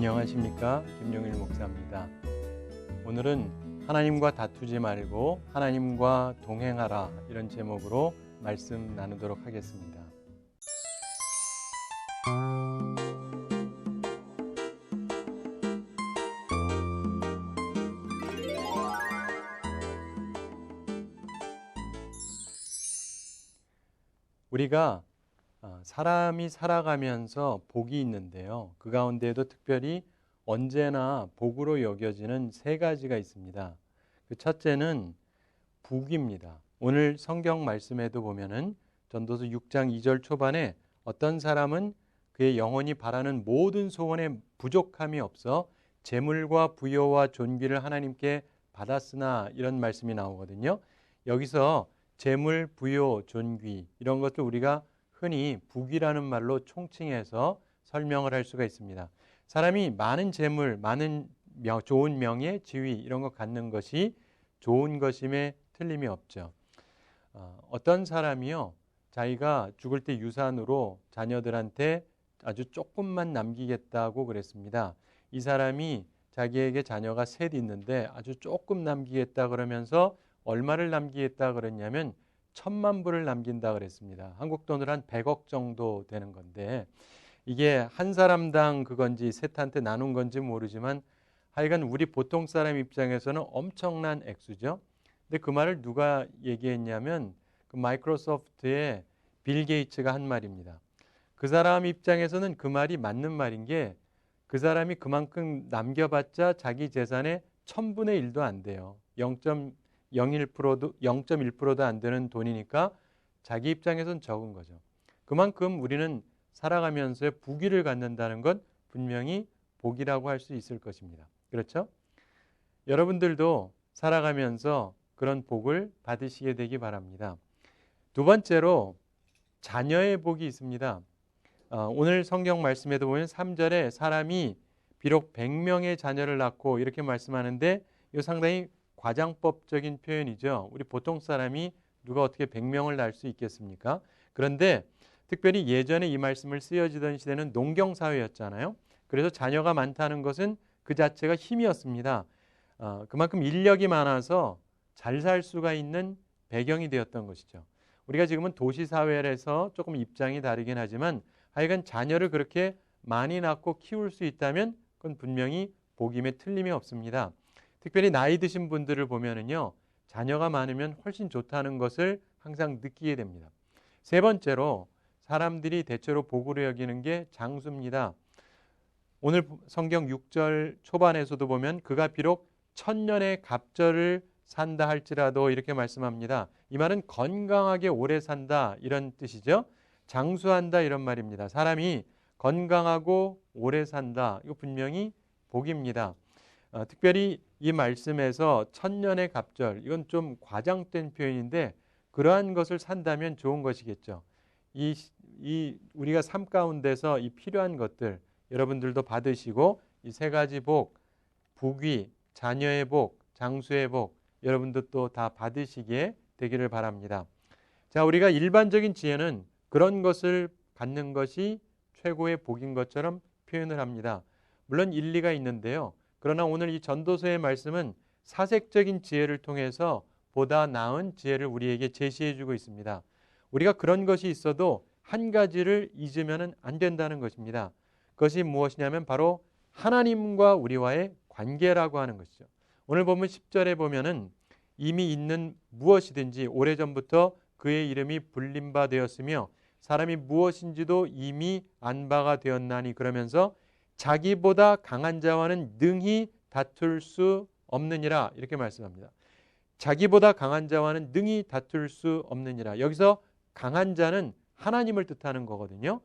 안녕하십니까? 김용일 목사입니다. 오늘은 하나님과 다투지 말고 하나님과 동행하라 이런 제목으로 말씀 나누도록 하겠습니다. 우리가 사람이 살아가면서 복이 있는데요. 그 가운데에도 특별히 언제나 복으로 여겨지는 세 가지가 있습니다. 그 첫째는 부귀입니다. 오늘 성경 말씀에도 보면은 전도서 6장 2절 초반에 어떤 사람은 그의 영혼이 바라는 모든 소원에 부족함이 없어 재물과 부여와 존귀를 하나님께 받았으나 이런 말씀이 나오거든요. 여기서 재물, 부여, 존귀 이런 것들 우리가 흔히 부귀라는 말로 총칭해서 설명을 할 수가 있습니다. 사람이 많은 재물, 많은 좋은 명예, 지위 이런 거 갖는 것이 좋은 것임에 틀림이 없죠. 어떤 사람이요, 자기가 죽을 때 유산으로 자녀들한테 아주 조금만 남기겠다고 그랬습니다. 이 사람이 자기에게 자녀가 셋 있는데 아주 조금 남기겠다 그러면서 얼마를 남기겠다 그랬냐면 1,000만 불을 남긴다 그랬습니다. 한국 돈으로 한 100억 정도 되는 건데 이게 한 사람당 그건지 셋한테 나눈 건지 모르지만 하여간 우리 보통 사람 입장에서는 엄청난 액수죠. 근데 그 말을 누가 얘기했냐면 그 마이크로소프트의 빌 게이츠가 한 말입니다. 그 사람 입장에서는 그 말이 맞는 말인 게 그 사람이 그만큼 남겨봤자 자기 재산의 1000분의 1도 안 돼요. 0.1%도 안 되는 돈이니까 자기 입장에서는 적은 거죠. 그만큼 우리는 살아가면서 부귀를 갖는다는 건 분명히 복이라고 할 수 있을 것입니다. 그렇죠? 여러분들도 살아가면서 그런 복을 받으시게 되기 바랍니다. 두 번째로 자녀의 복이 있습니다. 오늘 성경 말씀에도 보면 3절에 사람이 비록 100명의 자녀를 낳고 이렇게 말씀하는데 이거 상당히 과장법적인 표현이죠. 우리 보통 사람이 누가 어떻게 100명을 낳을 수 있겠습니까? 그런데 특별히 예전에 이 말씀을 쓰여지던 시대는 농경사회였잖아요. 그래서 자녀가 많다는 것은 그 자체가 힘이었습니다. 그만큼 인력이 많아서 잘 살 수가 있는 배경이 되었던 것이죠. 우리가 지금은 도시사회에서 조금 입장이 다르긴 하지만 하여간 자녀를 그렇게 많이 낳고 키울 수 있다면 그건 분명히 복임에 틀림이 없습니다. 특별히 나이 드신 분들을 보면은요, 자녀가 많으면 훨씬 좋다는 것을 항상 느끼게 됩니다. 세 번째로 사람들이 대체로 복으로 여기는 게 장수입니다. 오늘 성경 6절 초반에서도 보면 그가 비록 1000년의 갑절을 산다 할지라도 이렇게 말씀합니다. 이 말은 건강하게 오래 산다 이런 뜻이죠. 장수한다 이런 말입니다. 사람이 건강하고 오래 산다. 이거 분명히 복입니다. 특별히 이 말씀에서 1000년의 갑절, 이건 좀 과장된 표현인데 그러한 것을 산다면 좋은 것이겠죠. 우리가 삶 가운데서 이 필요한 것들 여러분들도 받으시고 이 세 가지 복, 부귀, 자녀의 복, 장수의 복 여러분도 또 다 받으시기에 되기를 바랍니다. 자, 우리가 일반적인 지혜는 그런 것을 갖는 것이 최고의 복인 것처럼 표현을 합니다. 물론 일리가 있는데요. 그러나 오늘 이 전도서의 말씀은 사색적인 지혜를 통해서 보다 나은 지혜를 우리에게 제시해 주고 있습니다. 우리가 그런 것이 있어도 한 가지를 잊으면 안 된다는 것입니다. 그것이 무엇이냐면 바로 하나님과 우리와의 관계라고 하는 것이죠. 오늘 보면 10절에 보면은 이미 있는 무엇이든지 오래전부터 그의 이름이 불린 바 되었으며 사람이 무엇인지도 이미 안 바가 되었나니 그러면서 자기보다 강한 자와는 능히 다툴 수 없느니라 이렇게 말씀합니다. 자기보다 강한 자와는 능히 다툴 수 없느니라. 여기서 강한 자는 하나님을 뜻하는 거거든요.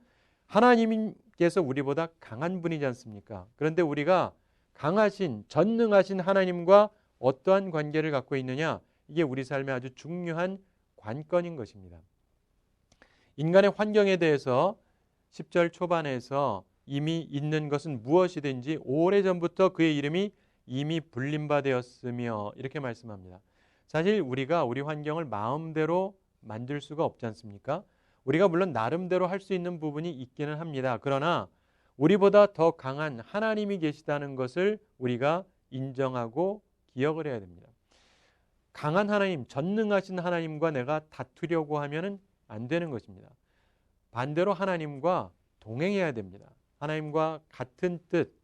하나님께서 우리보다 강한 분이지 않습니까? 그런데 우리가 강하신, 전능하신 하나님과 어떠한 관계를 갖고 있느냐? 이게 우리 삶의 아주 중요한 관건인 것입니다. 인간의 환경에 대해서 10절 초반에서 이미 있는 것은 무엇이든지 오래전부터 그의 이름이 이미 불린 바 되었으며 이렇게 말씀합니다. 사실 우리가 우리 환경을 마음대로 만들 수가 없지 않습니까? 우리가 물론 나름대로 할 수 있는 부분이 있기는 합니다. 그러나 우리보다 더 강한 하나님이 계시다는 것을 우리가 인정하고 기억을 해야 됩니다. 강한 하나님, 전능하신 하나님과 내가 다투려고 하면은 안 되는 것입니다. 반대로 하나님과 동행해야 됩니다. 하나님과 같은 뜻,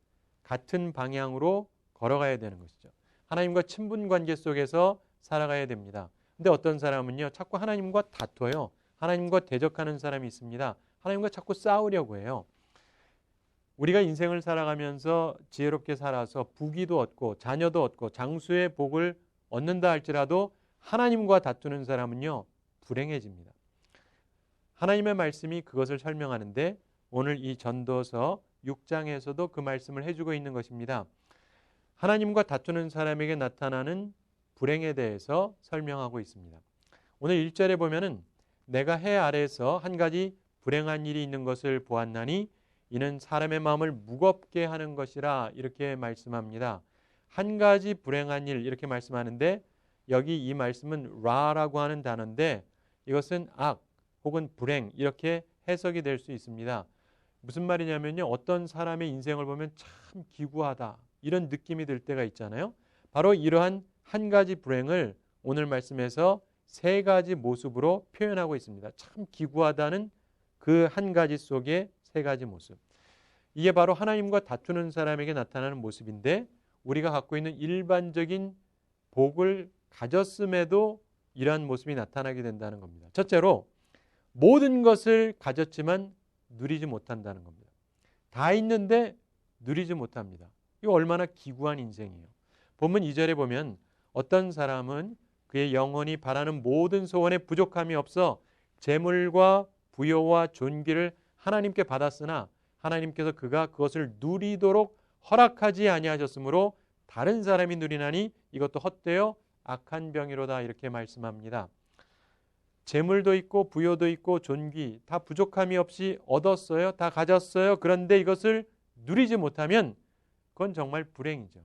같은 방향으로 걸어가야 되는 것이죠. 하나님과 친분 관계 속에서 살아가야 됩니다. 근데 어떤 사람은요, 자꾸 하나님과 다퉈요. 하나님과 대적하는 사람이 있습니다. 하나님과 자꾸 싸우려고 해요. 우리가 인생을 살아가면서 지혜롭게 살아서 부귀도 얻고 자녀도 얻고 장수의 복을 얻는다 할지라도 하나님과 다투는 사람은요, 불행해집니다. 하나님의 말씀이 그것을 설명하는데 오늘 이 전도서 6장에서도 그 말씀을 해주고 있는 것입니다. 하나님과 다투는 사람에게 나타나는 불행에 대해서 설명하고 있습니다. 오늘 1절에 보면은 내가 해 아래에서 한 가지 불행한 일이 있는 것을 보았나니 이는 사람의 마음을 무겁게 하는 것이라 이렇게 말씀합니다. 한 가지 불행한 일 이렇게 말씀하는데 여기 이 말씀은 라라고 하는 단어인데 이것은 악 혹은 불행 이렇게 해석이 될 수 있습니다. 무슨 말이냐면요. 어떤 사람의 인생을 보면 참 기구하다 이런 느낌이 들 때가 있잖아요. 바로 이러한 한 가지 불행을 오늘 말씀에서 세 가지 모습으로 표현하고 있습니다. 참 기구하다는 그 한 가지 속에 세 가지 모습. 이게 바로 하나님과 다투는 사람에게 나타나는 모습인데 우리가 갖고 있는 일반적인 복을 가졌음에도 이러한 모습이 나타나게 된다는 겁니다. 첫째로 모든 것을 가졌지만 누리지 못한다는 겁니다. 다 있는데 누리지 못합니다. 이거 얼마나 기구한 인생이에요. 본문 2절에 보면 어떤 사람은 그의 영혼이 바라는 모든 소원에 부족함이 없어 재물과 부요와 존귀를 하나님께 받았으나 하나님께서 그가 그것을 누리도록 허락하지 아니하셨으므로 다른 사람이 누리나니 이것도 헛되어 악한 병이로다 이렇게 말씀합니다. 재물도 있고 부요도 있고 존귀 다 부족함이 없이 얻었어요. 다 가졌어요. 그런데 이것을 누리지 못하면 그건 정말 불행이죠.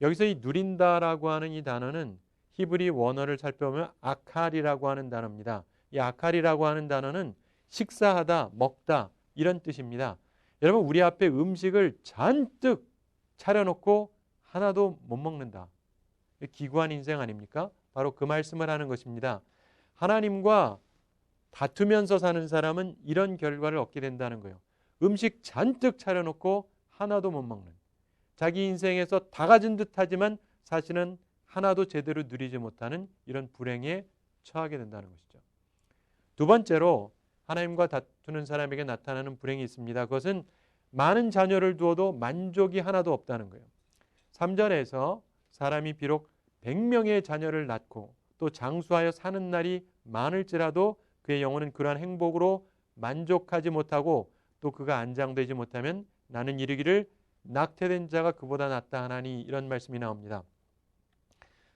여기서 이 누린다라고 하는 이 단어는 히브리 원어를 살펴보면 아칼이라고 하는 단어입니다. 이 아칼이라고 하는 단어는 식사하다, 먹다 이런 뜻입니다. 여러분 우리 앞에 음식을 잔뜩 차려놓고 하나도 못 먹는다. 기구한 인생 아닙니까? 바로 그 말씀을 하는 것입니다. 하나님과 다투면서 사는 사람은 이런 결과를 얻게 된다는 거예요. 음식 잔뜩 차려놓고 하나도 못 먹는. 자기 인생에서 다 가진 듯하지만 사실은 하나도 제대로 누리지 못하는 이런 불행에 처하게 된다는 것이죠. 두 번째로 하나님과 다투는 사람에게 나타나는 불행이 있습니다. 그것은 많은 자녀를 두어도 만족이 하나도 없다는 거예요. 3절에서 사람이 비록 100명의 자녀를 낳고 또 장수하여 사는 날이 많을지라도 그의 영혼은 그러한 행복으로 만족하지 못하고 또 그가 안장되지 못하면 나는 이르기를 낙태된 자가 그보다 낫다 하나니 이런 말씀이 나옵니다.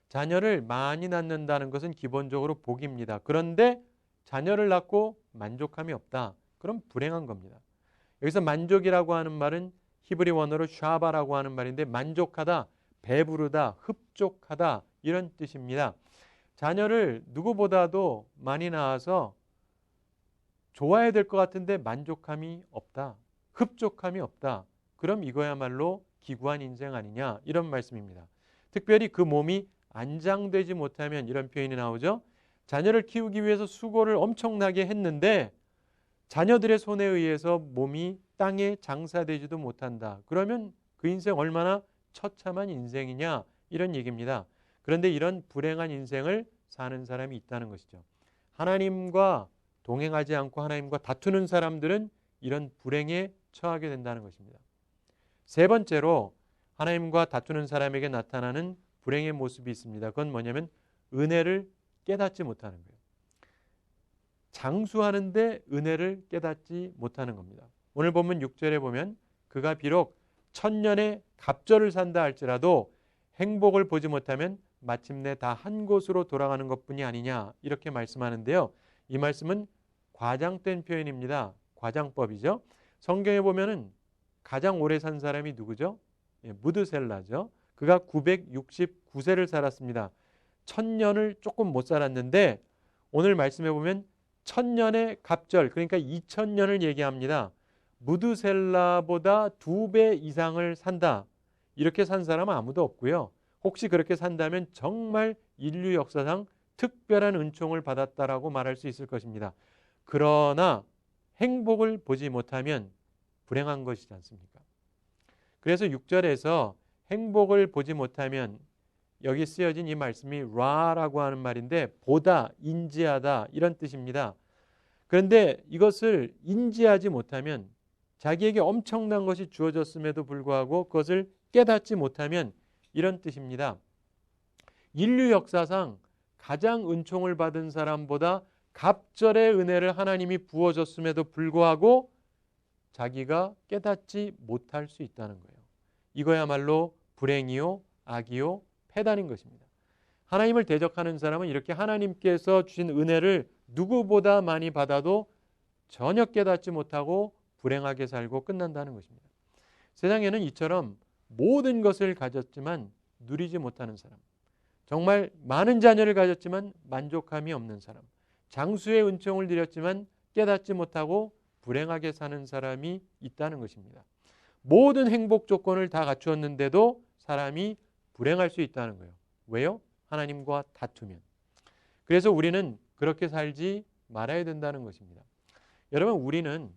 자녀를 많이 낳는다는 것은 기본적으로 복입니다. 그런데 자녀를 낳고 만족함이 없다. 그럼 불행한 겁니다. 여기서 만족이라고 하는 말은 히브리 원어로 샤바라고 하는 말인데 만족하다, 배부르다, 흡족하다 이런 뜻입니다. 자녀를 누구보다도 많이 낳아서 좋아해야 될 것 같은데 만족함이 없다. 흡족함이 없다. 그럼 이거야말로 기구한 인생 아니냐 이런 말씀입니다. 특별히 그 몸이 안장되지 못하면 이런 표현이 나오죠. 자녀를 키우기 위해서 수고를 엄청나게 했는데 자녀들의 손에 의해서 몸이 땅에 장사되지도 못한다. 그러면 그 인생 얼마나 처참한 인생이냐 이런 얘기입니다. 그런데 이런 불행한 인생을 사는 사람이 있다는 것이죠. 하나님과 동행하지 않고 하나님과 다투는 사람들은 이런 불행에 처하게 된다는 것입니다. 세 번째로 하나님과 다투는 사람에게 나타나는 불행의 모습이 있습니다. 그건 뭐냐면 은혜를 깨닫지 못하는 거예요. 장수하는데 은혜를 깨닫지 못하는 겁니다. 오늘 본문 6절에 보면 그가 비록 1000년의 갑절을 산다 할지라도 행복을 보지 못하면 마침내 다 한 곳으로 돌아가는 것뿐이 아니냐 이렇게 말씀하는데요. 이 말씀은 과장된 표현입니다. 과장법이죠. 성경에 보면은 가장 오래 산 사람이 누구죠? 무드셀라죠. 그가 969세를 살았습니다. 1000년을 조금 못 살았는데 오늘 말씀해 보면 1000년의 갑절 그러니까 2000년을 얘기합니다. 무드셀라보다 2배 이상을 산다. 이렇게 산 사람은 아무도 없고요. 혹시 그렇게 산다면 정말 인류 역사상 특별한 은총을 받았다라고 말할 수 있을 것입니다. 그러나 행복을 보지 못하면 불행한 것이지 않습니까? 그래서 6절에서 행복을 보지 못하면 여기 쓰여진 이 말씀이 라라고 하는 말인데 보다, 인지하다 이런 뜻입니다. 그런데 이것을 인지하지 못하면 자기에게 엄청난 것이 주어졌음에도 불구하고 그것을 깨닫지 못하면 이런 뜻입니다. 인류 역사상 가장 은총을 받은 사람보다 갑절의 은혜를 하나님이 부어줬음에도 불구하고 자기가 깨닫지 못할 수 있다는 거예요. 이거야말로 불행이요, 악이요, 패단인 것입니다. 하나님을 대적하는 사람은 이렇게 하나님께서 주신 은혜를 누구보다 많이 받아도 전혀 깨닫지 못하고 불행하게 살고 끝난다는 것입니다. 세상에는 이처럼 모든 것을 가졌지만 누리지 못하는 사람, 정말 많은 자녀를 가졌지만 만족함이 없는 사람, 장수의 은총을 누렸지만 깨닫지 못하고 불행하게 사는 사람이 있다는 것입니다. 모든 행복 조건을 다 갖추었는데도 사람이 불행할 수 있다는 거예요. 왜요? 하나님과 다투면. 그래서 우리는 그렇게 살지 말아야 된다는 것입니다. 여러분, 우리는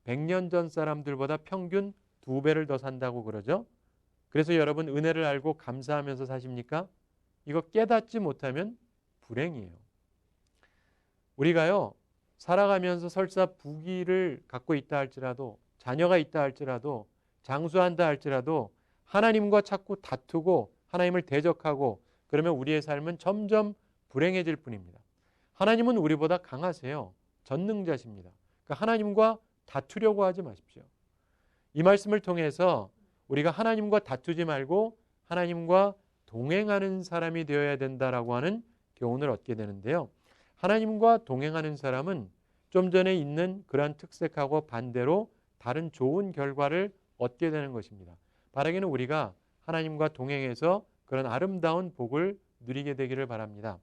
100년 전 사람들보다 평균 2배를 더 산다고 그러죠. 그래서 여러분 은혜를 알고 감사하면서 사십니까? 이거 깨닫지 못하면 불행이에요. 우리가요, 살아가면서 설사 부귀를 갖고 있다 할지라도, 자녀가 있다 할지라도, 장수한다 할지라도 하나님과 자꾸 다투고 하나님을 대적하고 그러면 우리의 삶은 점점 불행해질 뿐입니다. 하나님은 우리보다 강하세요. 전능자십니다. 그러니까 하나님과 다투려고 하지 마십시오. 이 말씀을 통해서 우리가 하나님과 다투지 말고 하나님과 동행하는 사람이 되어야 된다라고 하는 교훈을 얻게 되는데요. 하나님과 동행하는 사람은 좀 전에 있는 그러한 특색하고 반대로 다른 좋은 결과를 얻게 되는 것입니다. 바라기는 우리가 하나님과 동행해서 그런 아름다운 복을 누리게 되기를 바랍니다.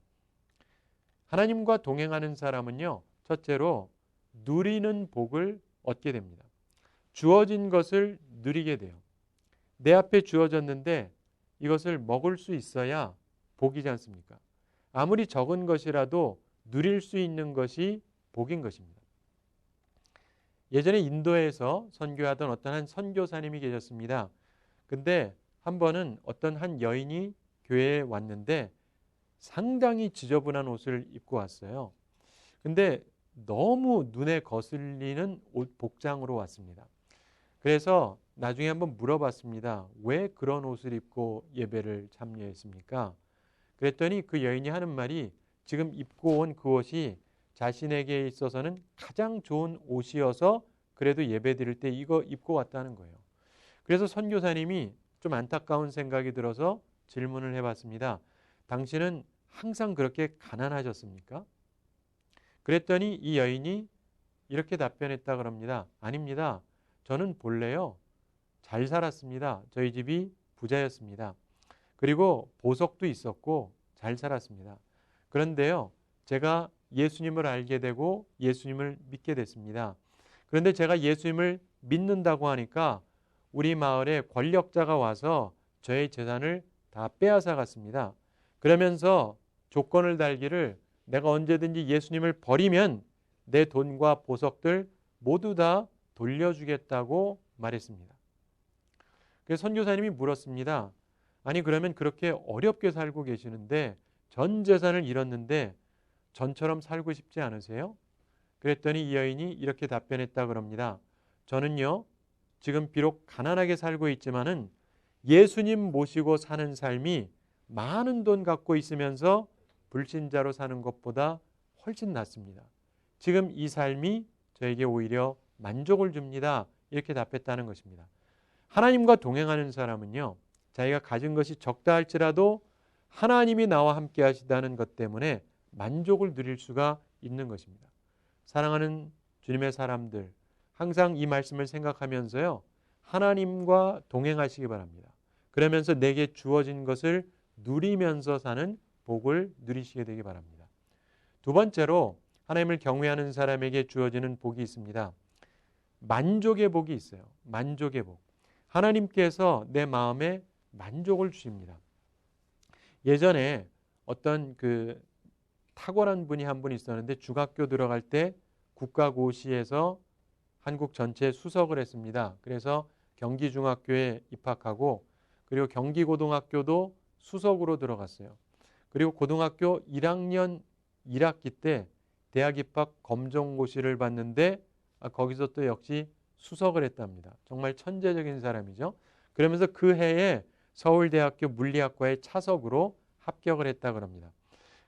하나님과 동행하는 사람은요, 첫째로 누리는 복을 얻게 됩니다. 주어진 것을 누리게 돼요. 내 앞에 주어졌는데 이것을 먹을 수 있어야 복이지 않습니까? 아무리 적은 것이라도 누릴 수 있는 것이 복인 것입니다. 예전에 인도에서 선교하던 어떤 한 선교사님이 계셨습니다. 근데 한 번은 어떤 한 여인이 교회에 왔는데 상당히 지저분한 옷을 입고 왔어요. 근데 너무 눈에 거슬리는 옷 복장으로 왔습니다. 그래서 나중에 한번 물어봤습니다. 왜 그런 옷을 입고 예배를 참여했습니까? 그랬더니 그 여인이 하는 말이 지금 입고 온 그 옷이 자신에게 있어서는 가장 좋은 옷이어서 그래도 예배 드릴 때 이거 입고 왔다는 거예요. 그래서 선교사님이 좀 안타까운 생각이 들어서 질문을 해봤습니다. 당신은 항상 그렇게 가난하셨습니까? 그랬더니 이 여인이 이렇게 답변했다 그럽니다. 아닙니다. 저는 본래요, 잘 살았습니다. 저희 집이 부자였습니다. 그리고 보석도 있었고 잘 살았습니다. 그런데요, 제가 예수님을 알게 되고 예수님을 믿게 됐습니다. 그런데 제가 예수님을 믿는다고 하니까 우리 마을에 권력자가 와서 저의 재산을 다 빼앗아 갔습니다. 그러면서 조건을 달기를 내가 언제든지 예수님을 버리면 내 돈과 보석들 모두 다 돌려주겠다고 말했습니다. 그래서 선교사님이 물었습니다. 아니 그러면 그렇게 어렵게 살고 계시는데 전 재산을 잃었는데 전처럼 살고 싶지 않으세요? 그랬더니 이 여인이 이렇게 답변했다 그럽니다. 저는요, 지금 비록 가난하게 살고 있지만은 예수님 모시고 사는 삶이 많은 돈 갖고 있으면서 불신자로 사는 것보다 훨씬 낫습니다. 지금 이 삶이 저에게 오히려 만족을 줍니다. 이렇게 답했다는 것입니다. 하나님과 동행하는 사람은요, 자기가 가진 것이 적다 할지라도 하나님이 나와 함께 하시다는 것 때문에 만족을 누릴 수가 있는 것입니다. 사랑하는 주님의 사람들, 항상 이 말씀을 생각하면서요, 하나님과 동행하시기 바랍니다. 그러면서 내게 주어진 것을 누리면서 사는 복을 누리시게 되기 바랍니다. 두 번째로 하나님을 경외하는 사람에게 주어지는 복이 있습니다. 만족의 복이 있어요. 만족의 복. 하나님께서 내 마음에 만족을 주십니다. 예전에 어떤 그 탁월한 분이 한 분 있었는데 중학교 들어갈 때 국가고시에서 한국 전체에 수석을 했습니다. 그래서 경기중학교에 입학하고 그리고 경기고등학교도 수석으로 들어갔어요. 그리고 고등학교 1학년 1학기 때 대학 입학 검정고시를 봤는데 거기서 또 역시 수석을 했답니다. 정말 천재적인 사람이죠. 그러면서 그 해에 서울대학교 물리학과에 차석으로 합격을 했다 그럽니다.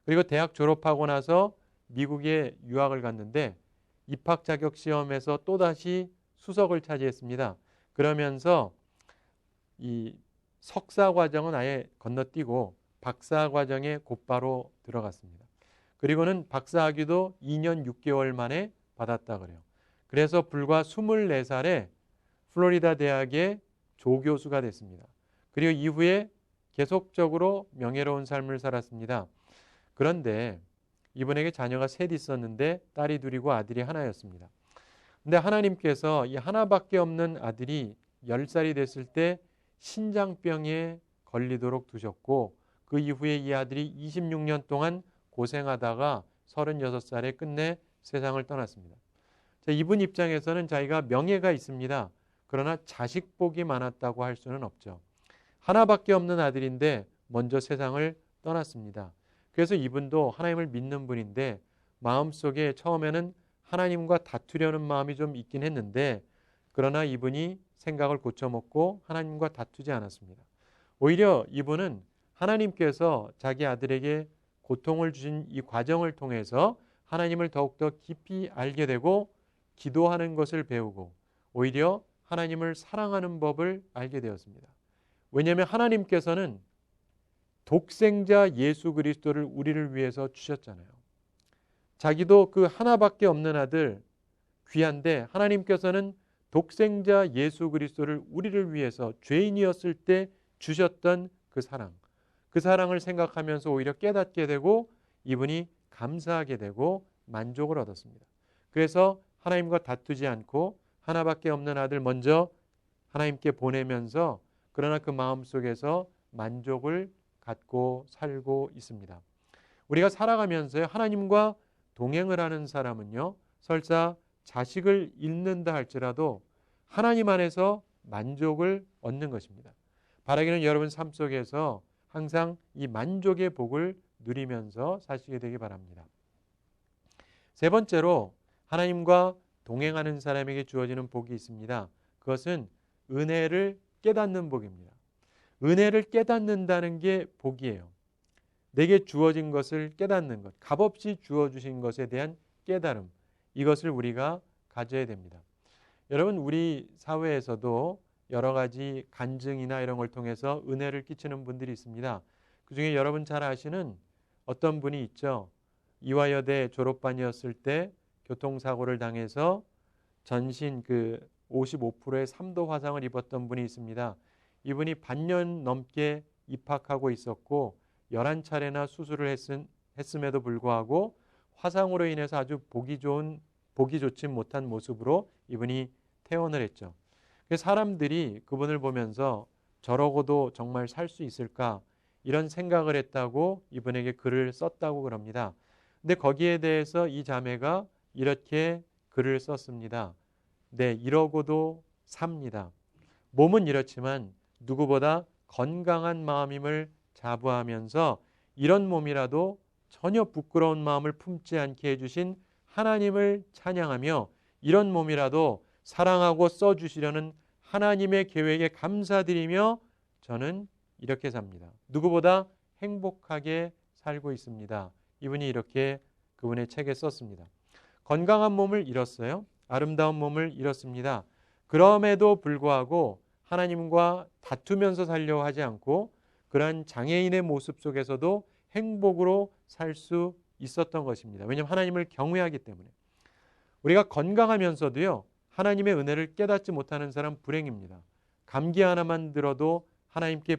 그리고 대학 졸업하고 나서 미국에 유학을 갔는데 입학 자격 시험에서 또다시 수석을 차지했습니다. 그러면서 이 석사 과정은 아예 건너뛰고 박사 과정에 곧바로 들어갔습니다. 그리고는 박사학위도 2년 6개월 만에 받았다 그래요. 그래서 불과 24살에 플로리다 대학의 조교수가 됐습니다. 그리고 이후에 계속적으로 명예로운 삶을 살았습니다. 그런데 이분에게 자녀가 셋 있었는데 딸이 둘이고 아들이 하나였습니다. 근데 하나님께서 이 하나밖에 없는 아들이 10살이 됐을 때 신장병에 걸리도록 두셨고 그 이후에 이 아들이 26년 동안 고생하다가 36살에 끝내 세상을 떠났습니다. 자, 이분 입장에서는 자기가 명예가 있습니다. 그러나 자식 복이 많았다고 할 수는 없죠. 하나밖에 없는 아들인데 먼저 세상을 떠났습니다. 그래서 이분도 하나님을 믿는 분인데 마음속에 처음에는 하나님과 다투려는 마음이 좀 있긴 했는데 그러나 이분이 생각을 고쳐먹고 하나님과 다투지 않았습니다. 오히려 이분은 하나님께서 자기 아들에게 고통을 주신 이 과정을 통해서 하나님을 더욱더 깊이 알게 되고 기도하는 것을 배우고 오히려 하나님을 사랑하는 법을 알게 되었습니다. 왜냐하면 하나님께서는 독생자 예수 그리스도를 우리를 위해서 주셨잖아요. 자기도 그 하나밖에 없는 아들 귀한데 하나님께서는 독생자 예수 그리스도를 우리를 위해서 죄인이었을 때 주셨던 그 사랑을 생각하면서 오히려 깨닫게 되고 이분이 감사하게 되고 만족을 얻었습니다. 그래서 하나님과 다투지 않고 하나밖에 없는 아들 먼저 하나님께 보내면서 그러나 그 마음속에서 만족을 갖고 살고 있습니다. 우리가 살아가면서 하나님과 동행을 하는 사람은요, 설사 자식을 잃는다 할지라도 하나님 안에서 만족을 얻는 것입니다. 바라기는 여러분 삶 속에서 항상 이 만족의 복을 누리면서 사시게 되기 바랍니다. 세 번째로 하나님과 동행하는 사람에게 주어지는 복이 있습니다. 그것은 은혜를 깨닫는 복입니다. 은혜를 깨닫는다는 게 복이에요. 내게 주어진 것을 깨닫는 것, 값없이 주어주신 것에 대한 깨달음, 이것을 우리가 가져야 됩니다. 여러분, 우리 사회에서도 여러 가지 간증이나 이런 걸 통해서 은혜를 끼치는 분들이 있습니다. 그중에 여러분 잘 아시는 어떤 분이 있죠. 이화여대 졸업반이었을 때 교통사고를 당해서 전신 55%의 3도 화상을 입었던 분이 있습니다. 이분이 반년 넘게 입학하고 있었고 11차례나 수술을 했음에도 불구하고 화상으로 인해서 아주 보기 좋지 못한 모습으로 이분이 퇴원을 했죠. 사람들이 그분을 보면서 저러고도 정말 살 수 있을까 이런 생각을 했다고 이분에게 글을 썼다고 그럽니다. 근데 거기에 대해서 이 자매가 이렇게 글을 썼습니다. 네, 이러고도 삽니다. 몸은 이렇지만 누구보다 건강한 마음임을 자부하면서 이런 몸이라도 전혀 부끄러운 마음을 품지 않게 해주신 하나님을 찬양하며 이런 몸이라도 사랑하고 써주시려는 하나님의 계획에 감사드리며 저는 이렇게 삽니다. 누구보다 행복하게 살고 있습니다. 이분이 이렇게 그분의 책에 썼습니다. 건강한 몸을 잃었어요. 아름다운 몸을 잃었습니다. 그럼에도 불구하고 하나님과 다투면서 살려고 하지 않고 그러한 장애인의 모습 속에서도 행복으로 살 수 있었던 것입니다. 왜냐하면 하나님을 경외하기 때문에. 우리가 건강하면서도요, 하나님의 은혜를 깨닫지 못하는 사람 불행입니다. 감기 하나만 들어도 하나님께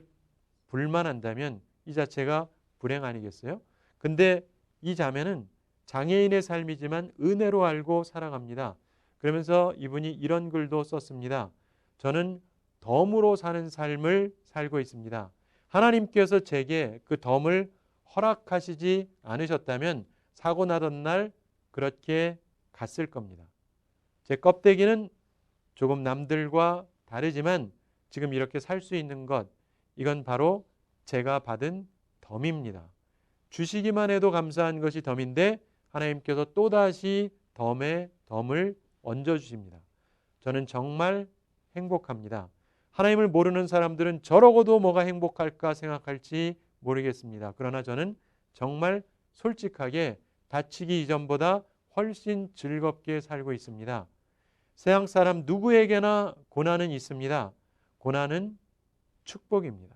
불만한다면 이 자체가 불행 아니겠어요? 근데 이 자매는 장애인의 삶이지만 은혜로 알고 살아갑니다. 그러면서 이분이 이런 글도 썼습니다. 저는 덤으로 사는 삶을 살고 있습니다. 하나님께서 제게 그 덤을 허락하시지 않으셨다면 사고 나던 날 그렇게 갔을 겁니다. 제 껍데기는 조금 남들과 다르지만 지금 이렇게 살 수 있는 것, 이건 바로 제가 받은 덤입니다. 주시기만 해도 감사한 것이 덤인데 하나님께서 또다시 덤에 덤을 얹어주십니다. 저는 정말 행복합니다. 하나님을 모르는 사람들은 저러고도 뭐가 행복할까 생각할지 모르겠습니다. 그러나 저는 정말 솔직하게 다치기 이전보다 훨씬 즐겁게 살고 있습니다. 세상 사람 누구에게나 고난은 있습니다. 고난은 축복입니다.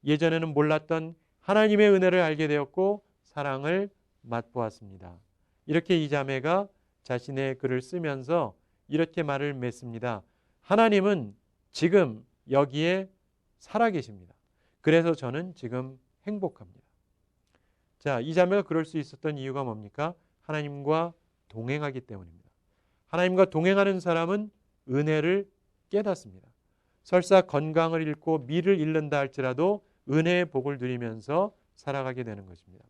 예전에는 몰랐던 하나님의 은혜를 알게 되었고 사랑을 맛보았습니다. 이렇게 이 자매가 자신의 글을 쓰면서 이렇게 말을 맺습니다. 하나님은 지금 여기에 살아계십니다. 그래서 저는 지금 행복합니다. 자, 이 자매가 그럴 수 있었던 이유가 뭡니까? 하나님과 동행하기 때문입니다. 하나님과 동행하는 사람은 은혜를 깨닫습니다. 설사 건강을 잃고 미를 잃는다 할지라도 은혜의 복을 누리면서 살아가게 되는 것입니다.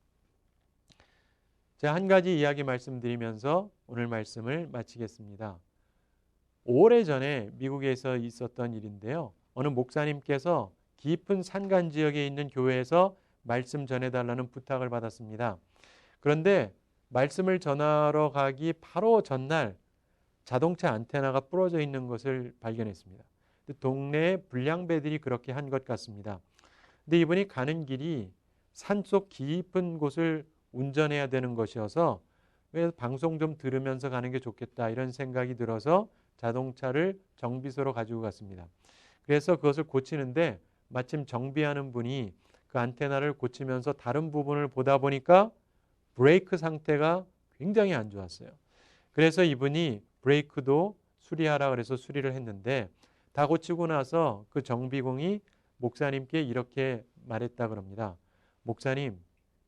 제가 한 가지 이야기 말씀드리면서 오늘 말씀을 마치겠습니다. 오래전에 미국에서 있었던 일인데요. 어느 목사님께서 깊은 산간 지역에 있는 교회에서 말씀 전해달라는 부탁을 받았습니다. 그런데 말씀을 전하러 가기 바로 전날 자동차 안테나가 부러져 있는 것을 발견했습니다. 동네의 불량배들이 그렇게 한 것 같습니다. 근데 이분이 가는 길이 산속 깊은 곳을 운전해야 되는 것이어서 왜 방송 좀 들으면서 가는 게 좋겠다 이런 생각이 들어서 자동차를 정비소로 가지고 갔습니다. 그래서 그것을 고치는데 마침 정비하는 분이 그 안테나를 고치면서 다른 부분을 보다 보니까 브레이크 상태가 굉장히 안 좋았어요. 그래서 이분이 브레이크도 수리하라 그래서 수리를 했는데 다 고치고 나서 그 정비공이 목사님께 이렇게 말했다 그럽니다. 목사님,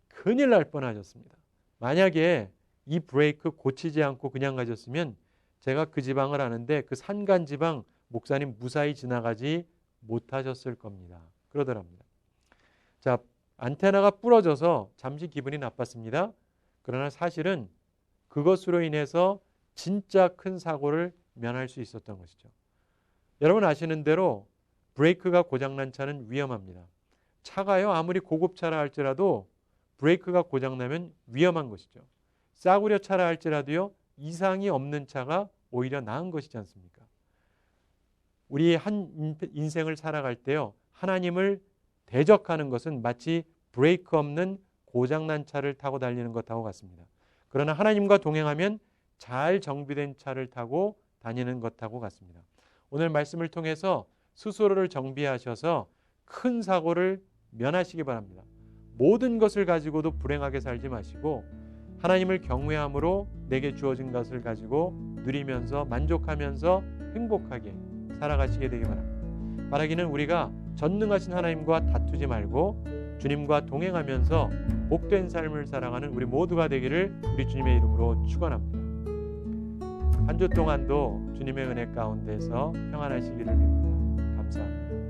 큰일 날 뻔하셨습니다. 만약에 이 브레이크 고치지 않고 그냥 가셨으면 제가 그 지방을 아는데 그 산간 지방 목사님 무사히 지나가지 못하셨을 겁니다. 그러더랍니다. 자, 안테나가 부러져서 잠시 기분이 나빴습니다. 그러나 사실은 그것으로 인해서 진짜 큰 사고를 면할 수 있었던 것이죠. 여러분 아시는 대로 브레이크가 고장난 차는 위험합니다. 차가요 아무리 고급차라 할지라도 브레이크가 고장나면 위험한 것이죠. 싸구려 차라 할지라도요 이상이 없는 차가 오히려 나은 것이지 않습니까? 우리 한 인생을 살아갈 때요 하나님을 대적하는 것은 마치 브레이크 없는 고장난 차를 타고 달리는 것하고 같습니다. 그러나 하나님과 동행하면 잘 정비된 차를 타고 다니는 것하고 같습니다. 오늘 말씀을 통해서 스스로를 정비하셔서 큰 사고를 면하시기 바랍니다. 모든 것을 가지고도 불행하게 살지 마시고 하나님을 경외함으로 내게 주어진 것을 가지고 누리면서 만족하면서 행복하게 살아가시게 되기 바랍니다. 바라기는 우리가 전능하신 하나님과 다투지 말고 주님과 동행하면서 복된 삶을 살아가는 우리 모두가 되기를 우리 주님의 이름으로 축원합니다. 한 주 동안도 주님의 은혜 가운데서 평안하시기를 빕니다. 감사합니다.